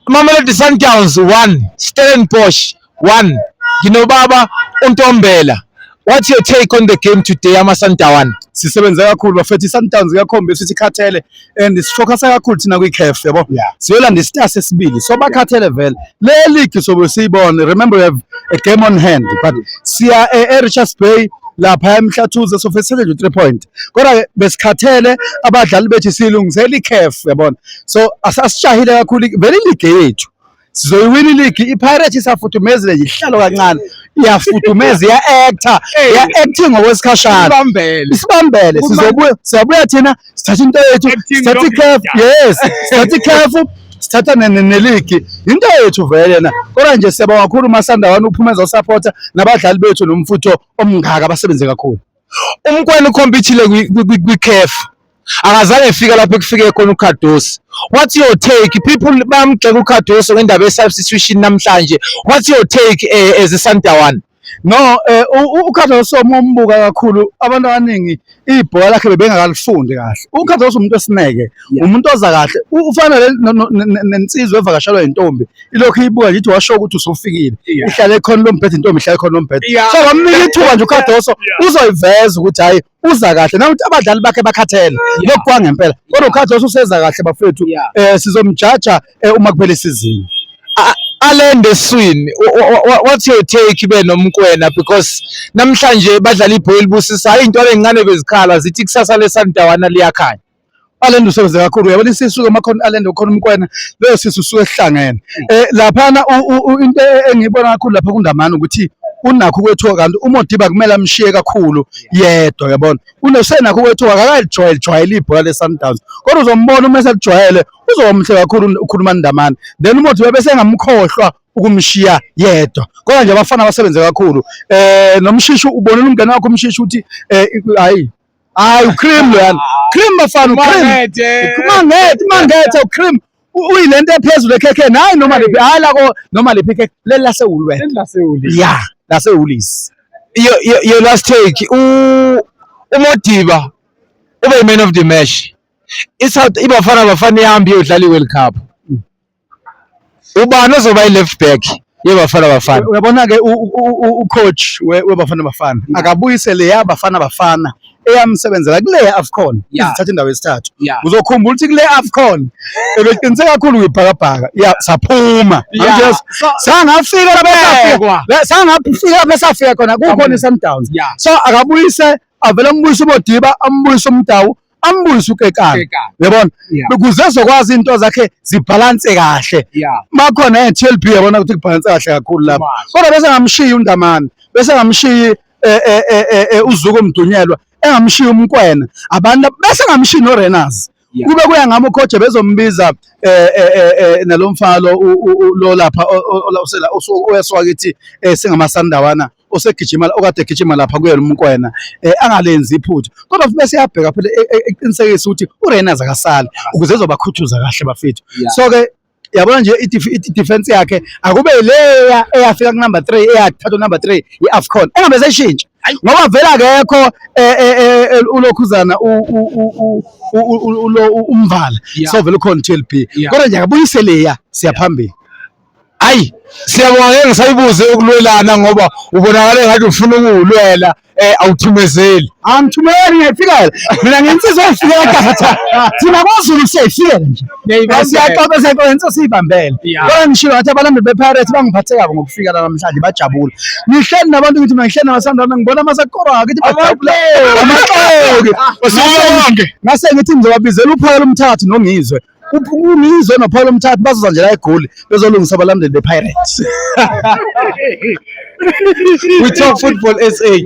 Mamelodi Sundowns 1, Stellenbosch 1. Nginobaba uNtombela. What's your take on the game today, amaSandawana? Sisebenze kakhulu bafethu iSundowns yakhombisa ukuthi ikhathele and sifocus kakhulu thina kwiCAF yabo. Siyolanda isitasi esibili. So bakhathele vele. Le league sobe siyibone. Remember we have a game on hand but siya eRichards Bay lapha emhlathuze so fesele 3 point. Kodwa besikhathele abadlali bethu silungisela iCAF yabona. So asasishahile kakhulu vele league yethu. Sizoyiwina league iPirates isafuthumezile ihlalo kancane iyafuthumeza acting ngokwesikhashana isibambele sizobuya thina sithatha into yethu sithatha iCAF sithatha iCAF sithatha neleague into yethu vele na kodwa nje siyabonga kakhulu uMasandawana uphumeza usupporter nabadlali bethu nomfutho omngaka abasebenze kakhulu. Umkwena ukhompithile kwiCAF akazange efika lapho ekufike khona uKhadosi. What's your take? People bamgxeka uKhadosi ngendaba ye-substitution namhlanje. What's your take as a Sandawana? No, uKhadosi ombuka kakhulu abantu abaningi ibhola lakhe bebengakalifundi kahle. uKhadosi umuntu esineke, umuntu oza kahle. Ufana nensizwe evakashalwa intombi. Ilokhu ibuka nje washo ukuthi usufikile. Ihlale ekhona lombhedo intombi ihlale ekhona lombhedo. So bamnika ithuba nje uKhadosi uzoyiveza ukuthi hayi uza kahle nawuthi abadlali bakhe bakhathele. Lokhu kwangempela. Kodwa uKhadosi useza kahle bafethu. Sizomjaja uma kuphela isizini. Alende Swini, what's your take nomkwena because namhlanje badlala ibhola libusisa into lencane bezikhala zithi kusasa leSandawana liyakhanya. Alende usebenze kakhulu uyabona isisuke emakhona Alende ukhona umkwena leyo sisuke esihlangene. Laphana into engiyibona kakhulu lapha kuNdamana ukuthi unakho kwethuka kanti uModiba kumele amshiye kakhulu yedwa yabona. Unesenakho kwethuka akajwayele ibhola leSundowns. Kodwa uzombona uma eselijwayele uzomhle kakhulu ukhuluma Ndamana. Then uModiba bese engamkhohlwa ukumshiya yedwa. Kodwa nje abafana abasebenze kakhulu. Nomshishu ubonela umngane wakho umshishu uthi hayi uCream lo yana. Cream bafana Mangethe uCream uyilento ephezulu ekhekhe hayi noma lephi hayi lako noma lephi ekhekhe lelaseWoolworth lasewulisi. Your last take uModiba ube man of the match. Ibafana ihambi yodlala iWorld Cup. Ubani ozoba i-left back yebafana. Uyabona ke ucoach weBafana Bafana akabuyisele yaBafana eyamsebenzela kule yeAFCON izithatha indawo yesithathu. Uzokhumbula ukuthi kule yeAFCON ebeqinise kakhulu kwibhakabhaka saphuma sangafika lapha besafika khona kukhona iSundowns. So akabuyise avele ambuyise uModiba ambuyise uMdawu ambuyise uKekana yabona ukuze ezokwazi into zakhe zibalance kahle makhona eTLB yabona ukuthi kubalance kahle kakhulu lapha kodwa bese ngamshiya uNdamana bese ngamshiya uZuko Mdunyelwa engamshiya umkwena abantu bese ngamshiya noRenas kube kuya ngami ucoach bezombiza nalomfalo lo lapha oyeswa kithi singamaSandawana osegijima okade egijima lapha kuyena umkwena angalenzi iphutha kodwa bese yabheka phela eqinisekisa ukuthi uRenas akasali ukuze ezobakhuthuza kahle bafethu. So ke yabona nje i-defense yakhe akube leya eyafika ku-number 3 eyathatha u-number 3 i-AFCON engabe seshintsha ngoba vele akekho ulokhuzana umvala so vele ukhona uTLB kodwa nje akabuyise leya siyaphambili. Hayi siyabonga ngisayibuze ukulwelana ngoba ubonakala ngathi ufuna ukulwela awuthumezeli. Angithumeli ngiyafika mina ngensizwa efika eGaza thina kwaZulu siyayifika nje siyaxoxa senkonzo siyibambele kodwa ngisho ngathi abalandeli bePirates bangiphathe kabi ngokufika la namhlanje bajabula. Nihleli nabantu ukuthi mina ngihleli nabaSandawana ngibona amasakora ngakithi bajabula amaqoqi ngase ngithi ngizobabizela uPhawula Umthathu nongizwe ungizwe noPhawula Umthathu bazoza nje la eGoli bezolungisa abalandeli bePirates. We talk football SA.